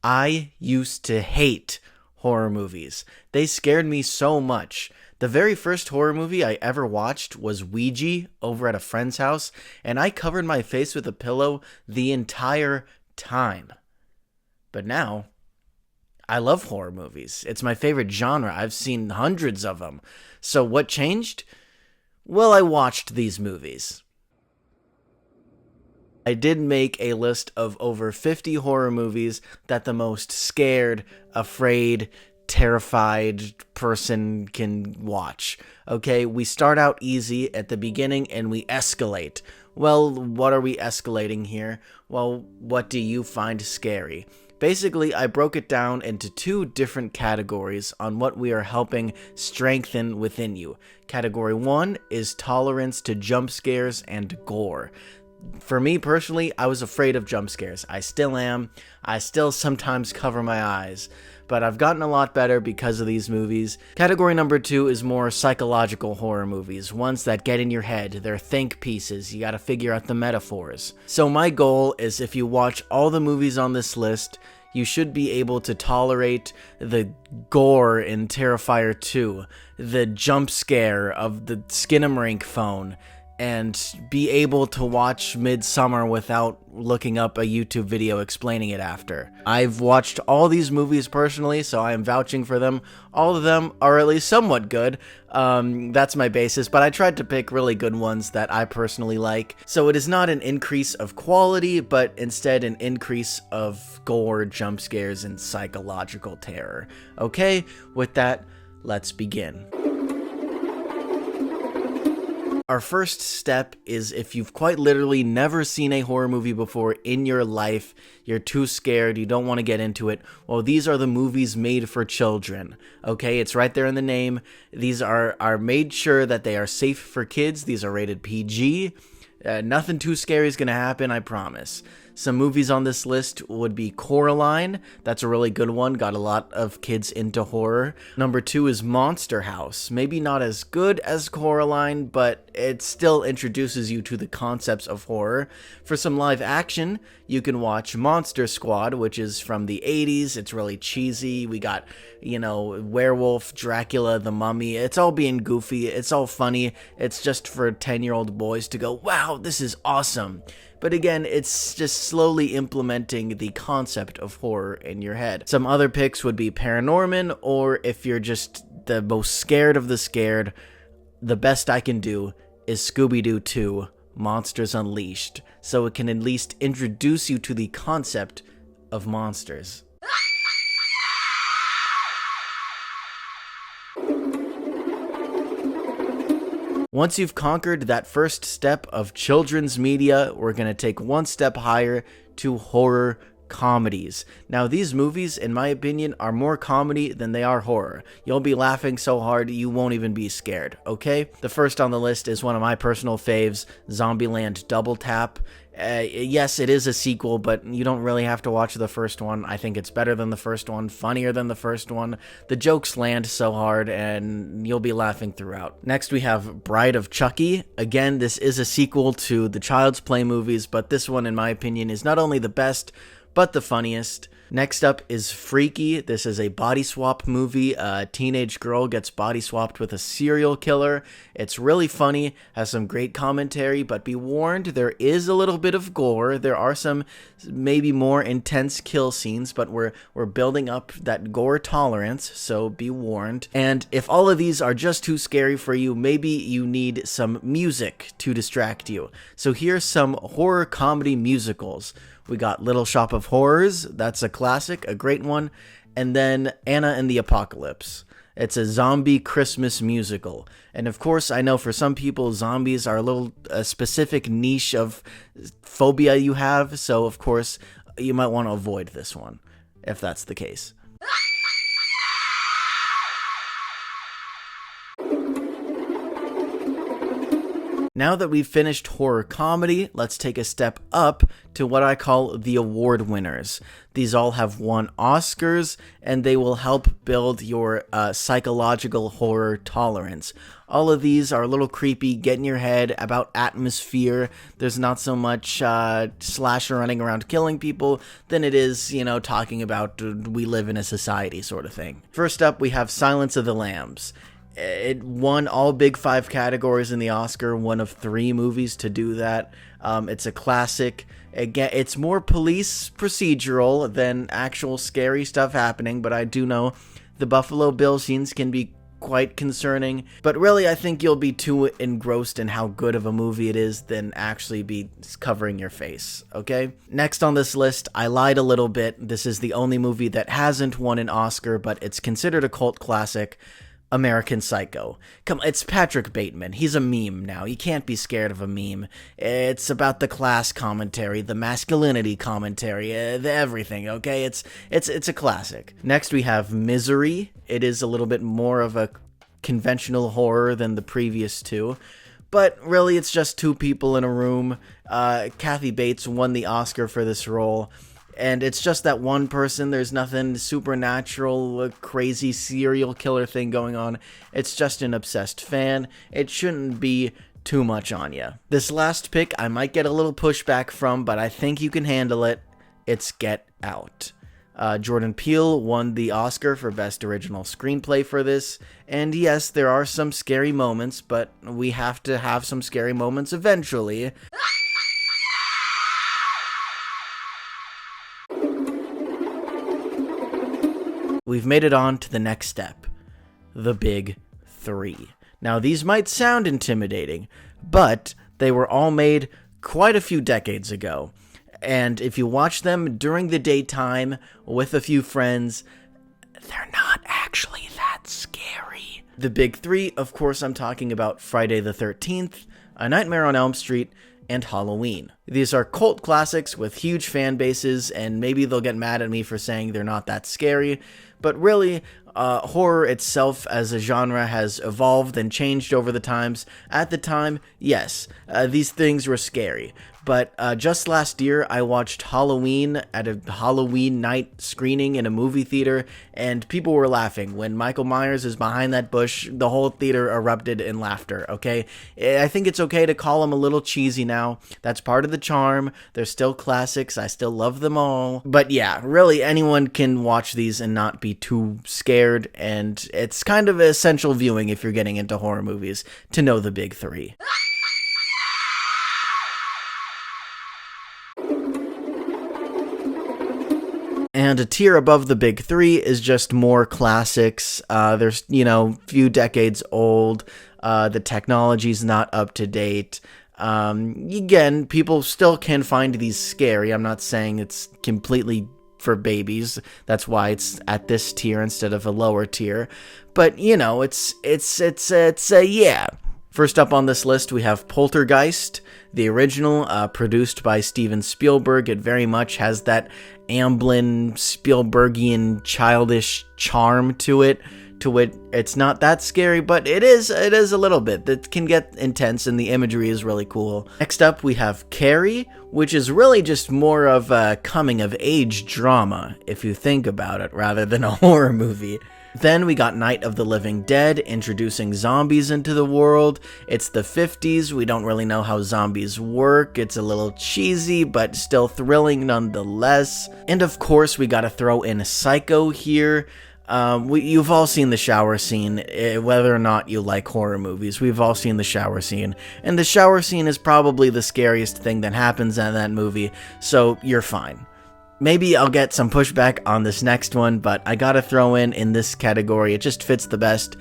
I used to hate horror movies. They scared me so much. The very first horror movie I ever watched was Ouija over at a friend's house, and I covered my face with a pillow the entire time. But now, I love horror movies. It's my favorite genre. I've seen hundreds of them. So what changed? Well, I watched these movies. I did make a list of over 50 horror movies that the most scared, afraid, terrified person can watch. Okay, we start out easy at the beginning and we escalate. Well, what are we escalating here? Well, what do you find scary? Basically, I broke it down into two different categories on what we are helping strengthen within you. Category 1 is tolerance to jump scares and gore. For me personally, I was afraid of jump scares. I still am. I still sometimes cover my eyes. But I've gotten a lot better because of these movies. Category number 2 is more psychological horror movies. Ones that get in your head. They're think pieces. You gotta figure out the metaphors. So my goal is if you watch all the movies on this list, you should be able to tolerate the gore in Terrifier 2, the jump scare of the Skinamarink phone, and be able to watch Midsummer without looking up a YouTube video explaining it after. I've watched all these movies personally, so I am vouching for them. All of them are at least somewhat good. That's my basis, but I tried to pick really good ones that I personally like. So it is not an increase of quality, but instead an increase of gore, jump scares, and psychological terror. Okay, with that, let's begin. Our first step is if you've quite literally never seen a horror movie before in your life, you're too scared, you don't want to get into it, well, these are the movies made for children, okay? It's right there in the name. These are made sure that they are safe for kids. These are rated PG. Nothing too scary is going to happen, I promise. Some movies on this list would be Coraline. That's a really good one. Got a lot of kids into horror. Number 2 is Monster House. Maybe not as good as Coraline, but it still introduces you to the concepts of horror. For some live action, you can watch Monster Squad, which is from the 80s. It's really cheesy. We got, Werewolf, Dracula, The Mummy. It's all being goofy. It's all funny. It's just for 10-year-old boys to go, wow, this is awesome. But again, it's just slowly implementing the concept of horror in your head. Some other picks would be Paranorman, or if you're just the most scared of the scared, the best I can do is Scooby-Doo 2, Monsters Unleashed, so it can at least introduce you to the concept of monsters. Once you've conquered that first step of children's media, we're going to take one step higher to horror comedies. Now, these movies, in my opinion, are more comedy than they are horror. You'll be laughing so hard you won't even be scared, okay? The first on the list is one of my personal faves, Zombieland Double Tap. Yes, it is a sequel, but you don't really have to watch the first one. I think it's better than the first one, funnier than the first one. The jokes land so hard, and you'll be laughing throughout. Next, we have Bride of Chucky. Again, this is a sequel to the Child's Play movies, but this one, in my opinion, is not only the best, but the funniest. Next up is Freaky. This is a body swap movie. A teenage girl gets body swapped with a serial killer. It's really funny, has some great commentary, but be warned, there is a little bit of gore. There are some maybe more intense kill scenes, but we're building up that gore tolerance, so be warned. And if all of these are just too scary for you, maybe you need some music to distract you. So here's some horror comedy musicals. We got Little Shop of Horrors, that's a classic, a great one, and then Anna and the Apocalypse. It's a zombie Christmas musical. And of course, I know for some people, zombies are a specific niche of phobia you have, so of course, you might want to avoid this one, if that's the case. Now that we've finished horror comedy, let's take a step up to what I call the award winners. These all have won Oscars, and they will help build your psychological horror tolerance. All of these are a little creepy, get in your head about atmosphere. There's not so much slasher running around killing people than it is, talking about we live in a society sort of thing. First up, we have Silence of the Lambs. It won all big 5 categories in the Oscar, one of 3 movies to do that. It's a classic. Again, it's more police procedural than actual scary stuff happening, but I do know the Buffalo Bill scenes can be quite concerning. But really, I think you'll be too engrossed in how good of a movie it is than actually be covering your face, okay? Next on this list, I lied a little bit. This is the only movie that hasn't won an Oscar, but it's considered a cult classic. American Psycho. Come, it's Patrick Bateman. He's a meme now. You can't be scared of a meme. It's about the class commentary, the masculinity commentary, the everything, okay? It's a classic. Next we have Misery. It is a little bit more of a conventional horror than the previous 2. But really, it's just 2 people in a room. Kathy Bates won the Oscar for this role. And it's just that one person. There's nothing supernatural, crazy serial killer thing going on. It's just an obsessed fan. It shouldn't be too much on you. This last pick I might get a little pushback from, but I think you can handle it. It's Get Out. Jordan Peele won the Oscar for Best Original Screenplay for this. And yes, there are some scary moments, but we have to have some scary moments eventually. We've made it on to the next step, the Big 3. Now, these might sound intimidating, but they were all made quite a few decades ago. And if you watch them during the daytime with a few friends, they're not actually that scary. The Big 3, of course, I'm talking about Friday the 13th, A Nightmare on Elm Street, and Halloween. These are cult classics with huge fan bases, and maybe they'll get mad at me for saying they're not that scary, but really, horror itself as a genre has evolved and changed over the times. At the time, yes, these things were scary. But just last year, I watched Halloween at a Halloween night screening in a movie theater, and people were laughing. When Michael Myers is behind that bush, the whole theater erupted in laughter, okay? I think it's okay to call them a little cheesy now. That's part of the charm. They're still classics. I still love them all. But yeah, really, anyone can watch these and not be too scared, and it's kind of essential viewing if you're getting into horror movies to know the Big 3. And a tier above the Big 3 is just more classics. There's, few decades old. The technology's not up to date. Again, people still can find these scary. I'm not saying it's completely for babies. That's why it's at this tier instead of a lower tier. But, it's yeah. First up on this list, we have Poltergeist, the original, produced by Steven Spielberg. It very much has that Amblin, Spielbergian, childish charm to it. It's not that scary, but it is a little bit. It can get intense, and the imagery is really cool. Next up, we have Carrie, which is really just more of a coming-of-age drama, if you think about it, rather than a horror movie. Then we got Night of the Living Dead, introducing zombies into the world. It's the 50s, we don't really know how zombies work. It's a little cheesy, but still thrilling nonetheless. And of course, we gotta throw in Psycho here. You've all seen the shower scene, whether or not you like horror movies. We've all seen the shower scene. And the shower scene is probably the scariest thing that happens in that movie, so you're fine. Maybe I'll get some pushback on this next one, but I gotta throw in this category, it just fits the best,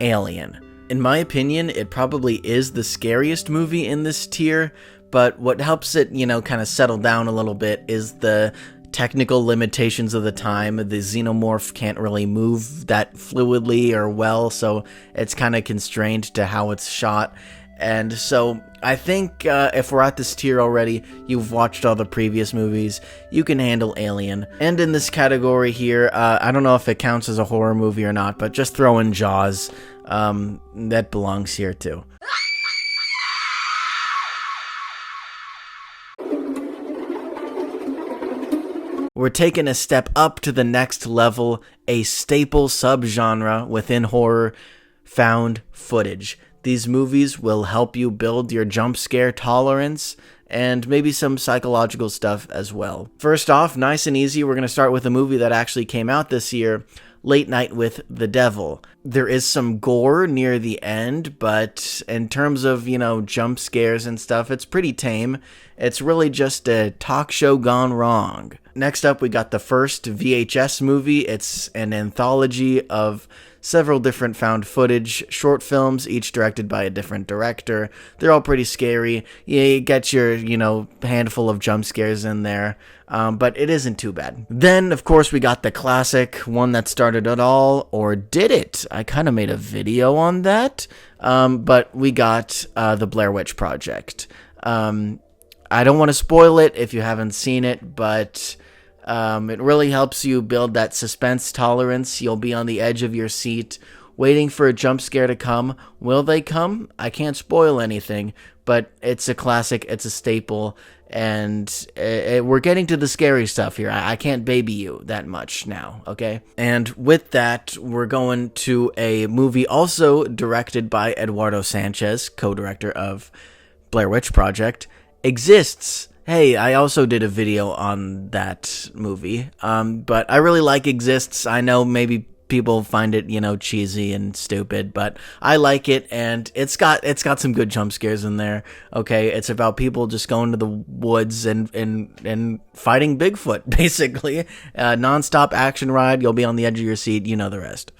Alien. In my opinion, it probably is the scariest movie in this tier, but what helps it, kind of settle down a little bit is the technical limitations of the time. The xenomorph can't really move that fluidly or well, so it's kind of constrained to how it's shot. And so I think if we're at this tier already, you've watched all the previous movies, you can handle Alien. And in this category here, I don't know if it counts as a horror movie or not, but just throw in Jaws. That belongs here too. We're taking a step up to the next level, a staple subgenre within horror, found footage. These movies will help you build your jump scare tolerance and maybe some psychological stuff as well. First off, nice and easy, we're going to start with a movie that actually came out this year, Late Night with the Devil. There is some gore near the end, but in terms of, jump scares and stuff, it's pretty tame. It's really just a talk show gone wrong. Next up, we got the first VHS movie. It's an anthology of several different found footage short films, each directed by a different director. They're all pretty scary. You get your, handful of jump scares in there, but it isn't too bad. Then, of course, we got the classic, one that started it all, or did it? I kind of made a video on that, but we got the Blair Witch Project. I don't want to spoil it if you haven't seen it, but it really helps you build that suspense tolerance. You'll be on the edge of your seat, waiting for a jump scare to come. Will they come? I can't spoil anything, but it's a classic, it's a staple, and we're getting to the scary stuff here. I can't baby you that much now, okay? And with that, we're going to a movie also directed by Eduardo Sanchez, co-director of Blair Witch Project, Exists. Hey, I also did a video on that movie, but I really like Exists. I know maybe people find it, cheesy and stupid, but I like it, and it's got some good jump scares in there. Okay, it's about people just going to the woods and fighting Bigfoot, basically. Non-stop action ride. You'll be on the edge of your seat. You know the rest.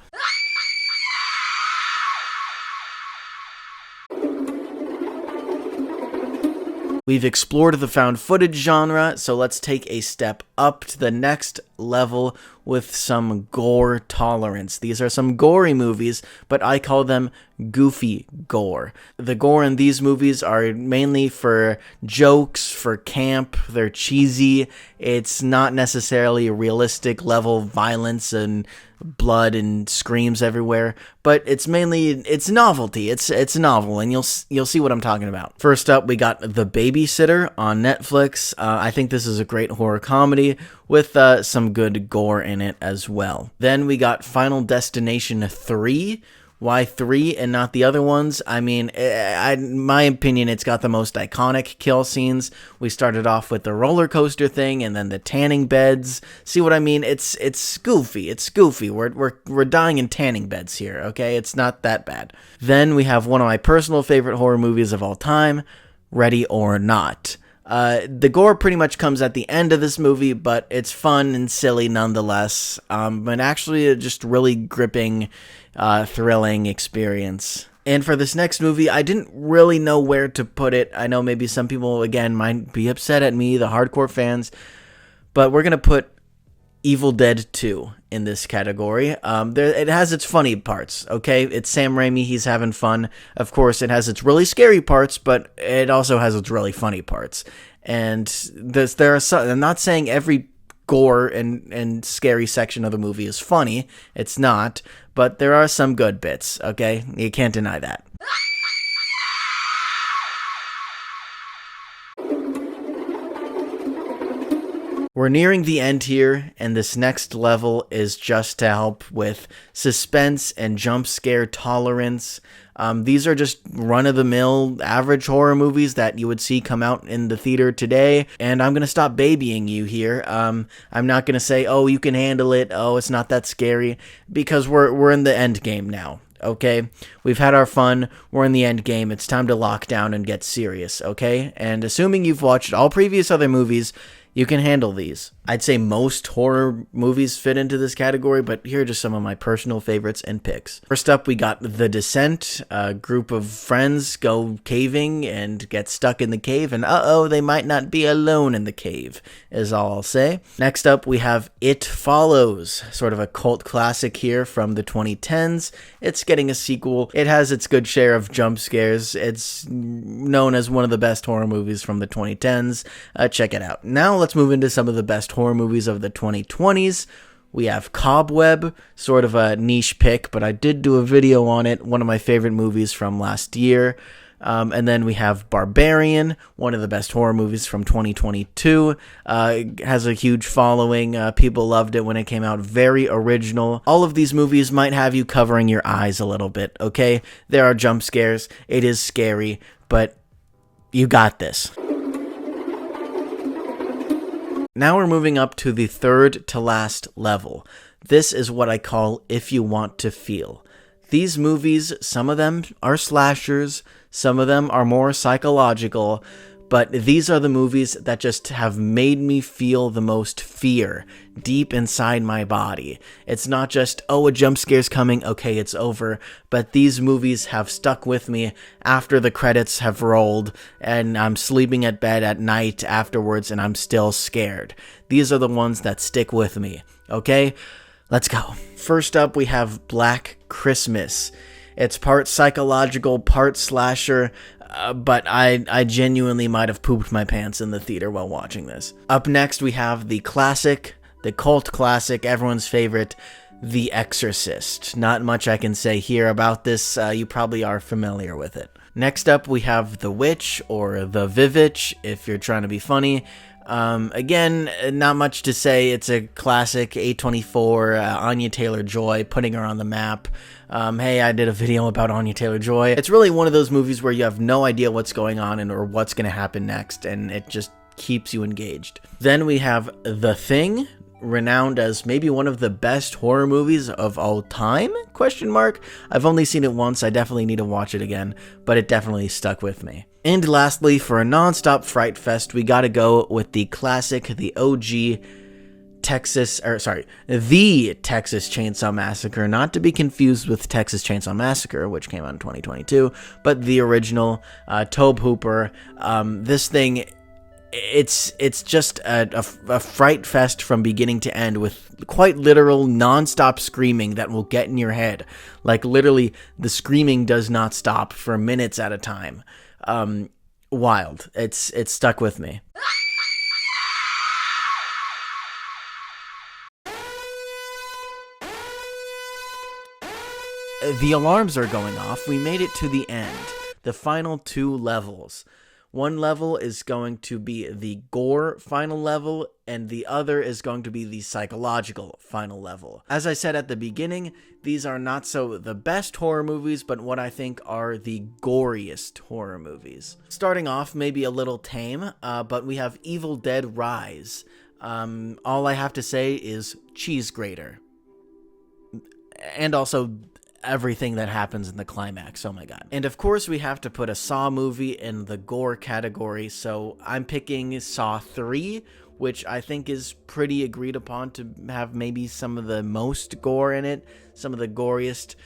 We've explored the found footage genre, so let's take a step up to the next level with some gore tolerance. These are some gory movies, but I call them goofy gore. The gore in these movies are mainly for jokes, for camp, they're cheesy. It's not necessarily a realistic level violence and blood and screams everywhere, but it's novelty. It's novel, and you'll see what I'm talking about. First up, we got The Babysitter on Netflix. I think this is a great horror comedy with some good gore in it as well. Then we got Final Destination 3. Why 3 and not the other ones? I mean, in my opinion, it's got the most iconic kill scenes. We started off with the roller coaster thing and then the tanning beds. See what I mean? It's goofy. It's goofy. We're dying in tanning beds here, okay? It's not that bad. Then we have one of my personal favorite horror movies of all time, Ready or Not. The gore pretty much comes at the end of this movie, but it's fun and silly nonetheless. But actually a just really gripping, thrilling experience. And for this next movie, I didn't really know where to put it. I know maybe some people, again, might be upset at me, the hardcore fans, but we're going to put Evil Dead 2 in this category. It has its funny parts, okay? It's Sam Raimi, he's having fun. Of course, it has its really scary parts, but it also has its really funny parts. And I'm not saying every gore and scary section of the movie is funny. It's not, but there are some good bits, okay? You can't deny that. We're nearing the end here, and this next level is just to help with suspense and jump scare tolerance. These are just run-of-the-mill average horror movies that you would see come out in the theater today, and I'm going to stop babying you here. I'm not going to say, oh, you can handle it, oh, it's not that scary, because we're in the end game now. Okay, we've had our fun, we're in the end game, it's time to lock down and get serious, okay? And assuming you've watched all previous other movies, you can handle these. I'd say most horror movies fit into this category, but here are just some of my personal favorites and picks. First up, we got The Descent. A group of friends go caving and get stuck in the cave, and they might not be alone in the cave, is all I'll say. Next up, we have It Follows, sort of a cult classic here from the 2010s. It's getting a sequel. It has its good share of jump scares. It's known as one of the best horror movies from the 2010s. Check it out. Now let's move into some of the best horror movies of the 2020s. We have Cobweb, sort of a niche pick, but I did do a video on it, one of my favorite movies from last year. And then we have Barbarian, one of the best horror movies from 2022. Has a huge following. People loved it when it came out. Very original. All of these movies might have you covering your eyes a little bit, okay? There are jump scares. It is scary, but you got this. Now we're moving up to the third to last level. This is what I call If You Want to Feel. These movies, some of them are slashers, some of them are more psychological, but these are the movies that just have made me feel the most fear deep inside my body. It's not just, oh, a jump scare's coming, okay, it's over, but these movies have stuck with me after the credits have rolled, and I'm sleeping at bed at night afterwards, and I'm still scared. These are the ones that stick with me, okay? Let's go. First up, we have Black Christmas. It's part psychological, part slasher, but I genuinely might have pooped my pants in the theater while watching this. Up next, we have the classic, the cult classic, everyone's favorite, The Exorcist. Not much I can say here about this. You probably are familiar with it. Next up, we have The Witch, or The Vivitch, if you're trying to be funny. Again, not much to say. It's a classic A24, Anya Taylor-Joy, putting her on the map. Hey, I did a video about Anya Taylor-Joy. It's really one of those movies where you have no idea what's going on or what's going to happen next, and it just keeps you engaged. Then we have The Thing, renowned as maybe one of the best horror movies of all time? I've only seen it once. I definitely need to watch it again, but it definitely stuck with me. And lastly, for a non-stop fright fest, we gotta go with the classic, the OG the Texas Chainsaw Massacre, not to be confused with Texas Chainsaw Massacre, which came out in 2022, but the original, Tobe Hooper. This thing, it's just a fright fest from beginning to end, with quite literal non-stop screaming that will get in your head. Like, literally, the screaming does not stop for minutes at a time. Wild. It's stuck with me. The alarms are going off. We made it to the end. The final 2 levels. One level is going to be the gore final level, and the other is going to be the psychological final level. As I said at the beginning, these are not so the best horror movies, but what I think are the goriest horror movies. Starting off, maybe a little tame, but we have Evil Dead Rise. All I have to say is cheese grater. And also everything that happens in the climax, oh my god. And of course we have to put a Saw movie in the gore category, so I'm picking Saw 3, which I think is pretty agreed upon to have maybe some of the most gore in it, some of the goriest,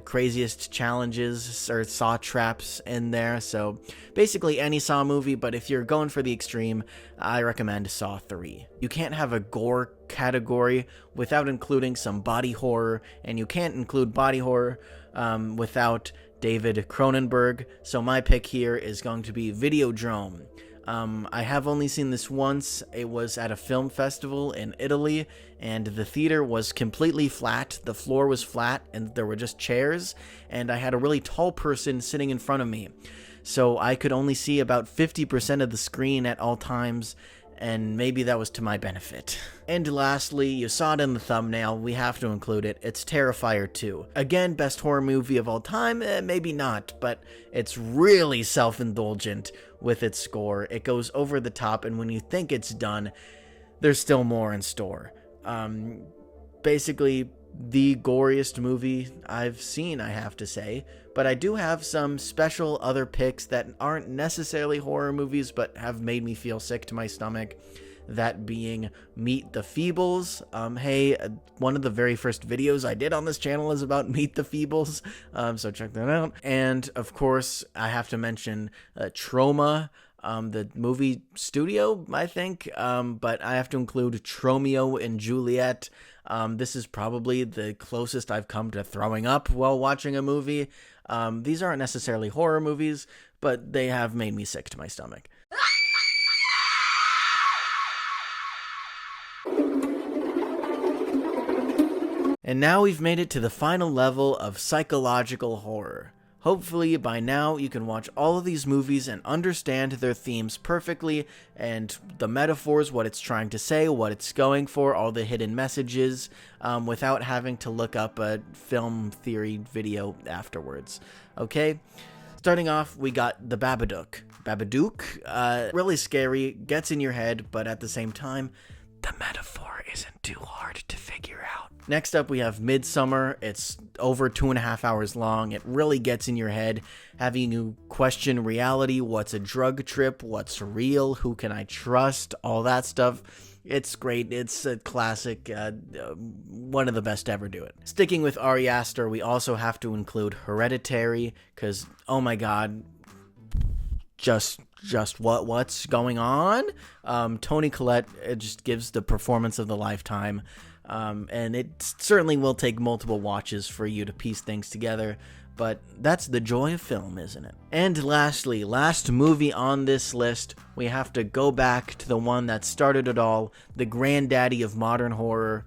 craziest challenges or Saw traps in there. So basically any Saw movie, but if you're going for the extreme, I recommend Saw 3. You can't have a gore category without including some body horror, and you can't include body horror without David Cronenberg. So my pick here is going to be Videodrome. I have only seen this once. It was at a film festival in Italy, and the theater was completely flat. The floor was flat, and there were just chairs, and I had a really tall person sitting in front of me. So I could only see about 50% of the screen at all times, and maybe that was to my benefit. And lastly, you saw it in the thumbnail, we have to include it, it's Terrifier 2. Again, best horror movie of all time? Maybe not, but it's really self-indulgent with its score. It goes over the top, and when you think it's done, there's still more in store. Basically, the goriest movie I've seen, I have to say. But I do have some special other picks that aren't necessarily horror movies, but have made me feel sick to my stomach. That being Meet the Feebles. Hey, one of the very first videos I did on this channel is about Meet the Feebles, so check that out. And, of course, I have to mention Trauma, the movie studio, I think, but I have to include Tromeo and Juliet. This is probably the closest I've come to throwing up while watching a movie. These aren't necessarily horror movies, but they have made me sick to my stomach. And now we've made it to the final level of psychological horror. Hopefully by now you can watch all of these movies and understand their themes perfectly, and the metaphors, what it's trying to say, what it's going for, all the hidden messages, without having to look up a film theory video afterwards. Okay? Starting off, we got The Babadook. Babadook, really scary, gets in your head, but at the same time, the metaphor isn't too hard to figure out. Next up, we have Midsummer. It's over 2.5 hours long. It really gets in your head, having you question reality, what's a drug trip, what's real, who can I trust, all that stuff. It's great. It's a classic, one of the best to ever do it. Sticking with Ari Aster, we also have to include Hereditary, because, oh my god, just what's going on? Toni Collette, it just gives the performance of the lifetime, and it certainly will take multiple watches for you to piece things together, but that's the joy of film, isn't it? And lastly, last movie on this list, we have to go back to the one that started it all, the granddaddy of modern horror,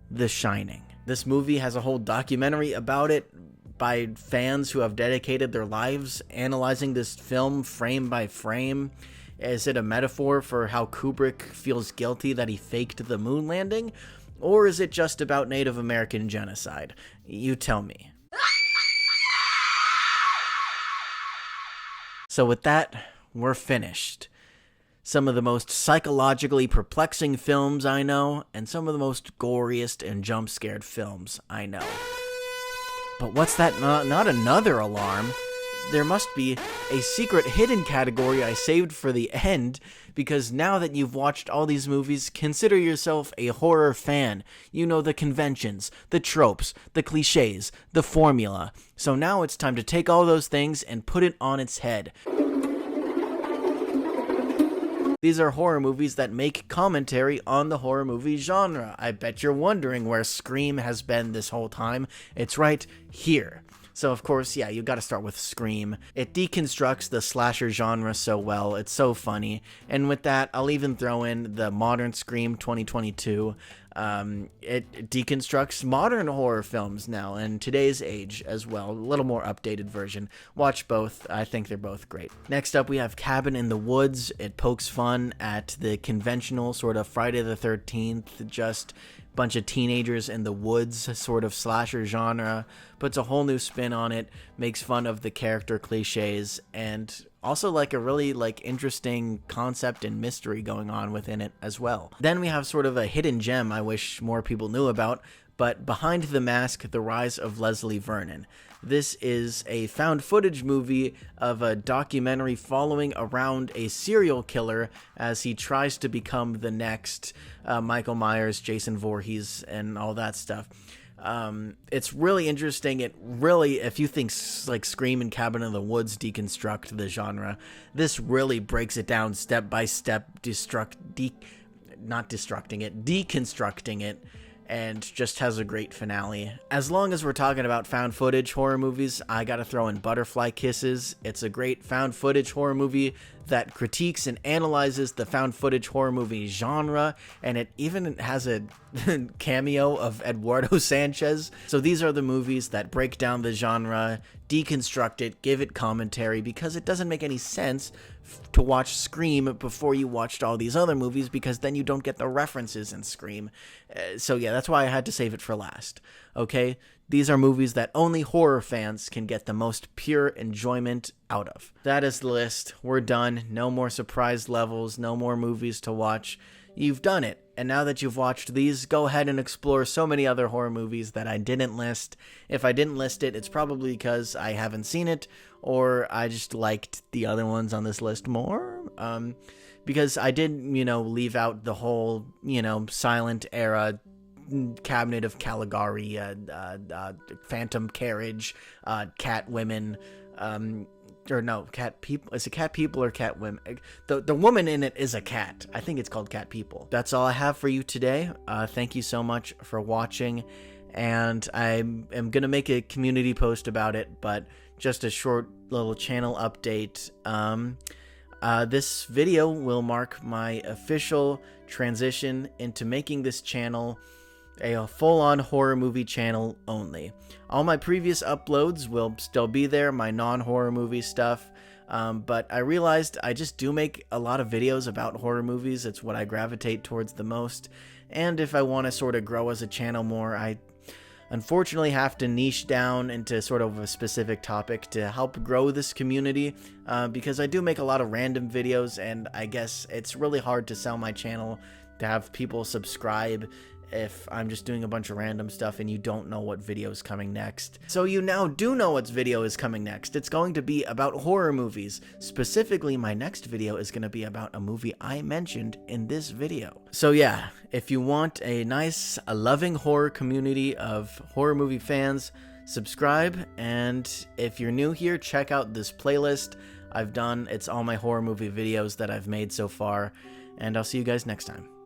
The Shining. This movie has a whole documentary about it by fans who have dedicated their lives analyzing this film frame by frame. Is it a metaphor for how Kubrick feels guilty that he faked the moon landing? Or is it just about Native American genocide? You tell me. So with that, we're finished. Some of the most psychologically perplexing films I know, and some of the most goriest and jump-scared films I know. But what's that? Not another alarm. There must be a secret hidden category I saved for the end, because now that you've watched all these movies, consider yourself a horror fan. You know the conventions, the tropes, the cliches, the formula. So now it's time to take all those things and put it on its head. These are horror movies that make commentary on the horror movie genre. I bet you're wondering where Scream has been this whole time. It's right here. So of course, yeah, you gotta start with Scream. It deconstructs the slasher genre so well, it's so funny. And with that, I'll even throw in the modern Scream 2022. It deconstructs modern horror films now in today's age as well. A little more updated version. Watch both. I think they're both great. Next up, we have Cabin in the Woods. It pokes fun at the conventional sort of Friday the 13th, just bunch of teenagers in the woods sort of slasher genre, puts a whole new spin on it, makes fun of the character cliches, and also like a really interesting concept and mystery going on within it as well. Then we have sort of a hidden gem I wish more people knew about, but Behind the Mask, The Rise of Leslie Vernon. This is a found footage movie of a documentary following around a serial killer as he tries to become the next Michael Myers, Jason Voorhees, and all that stuff. It's really interesting. It really, if you think like Scream and Cabin in the Woods deconstruct the genre, this really breaks it down step by step, deconstructing it, and just has a great finale. As long as we're talking about found footage horror movies, I gotta throw in Butterfly Kisses. It's a great found footage horror movie that critiques and analyzes the found footage horror movie genre, and it even has a cameo of Eduardo Sanchez. So these are the movies that break down the genre, deconstruct it, give it commentary, because it doesn't make any sense to watch Scream before you watched all these other movies, because then you don't get the references in Scream. So yeah, that's why I had to save it for last. Okay? These are movies that only horror fans can get the most pure enjoyment out of. That is the list. We're done. No more surprise levels, no more movies to watch. You've done it. And now that you've watched these, go ahead and explore so many other horror movies that I didn't list. If I didn't list it, it's probably because I haven't seen it, or I just liked the other ones on this list more. Because I did, leave out the whole, silent era Cabinet of Caligari, Phantom Carriage, Cat Women, or no, Cat People. Is it Cat People or Cat Women? The woman in it is a cat. I think it's called Cat People. That's all I have for you today. Thank you so much for watching, and I am gonna make a community post about it, but just a short little channel update. This video will mark my official transition into making this channel a full-on horror movie channel only. All my previous uploads will still be there, my non-horror movie stuff, but I realized I just do make a lot of videos about horror movies. It's what I gravitate towards the most, and if I want to sort of grow as a channel more, I unfortunately have to niche down into sort of a specific topic to help grow this community, because I do make a lot of random videos, and I guess it's really hard to sell my channel to have people subscribe if I'm just doing a bunch of random stuff and you don't know what video is coming next. So you now do know what video is coming next. It's going to be about horror movies. Specifically, my next video is going to be about a movie I mentioned in this video. So yeah, if you want a nice, loving horror community of horror movie fans, subscribe, and if you're new here, check out this playlist I've done. It's all my horror movie videos that I've made so far, and I'll see you guys next time.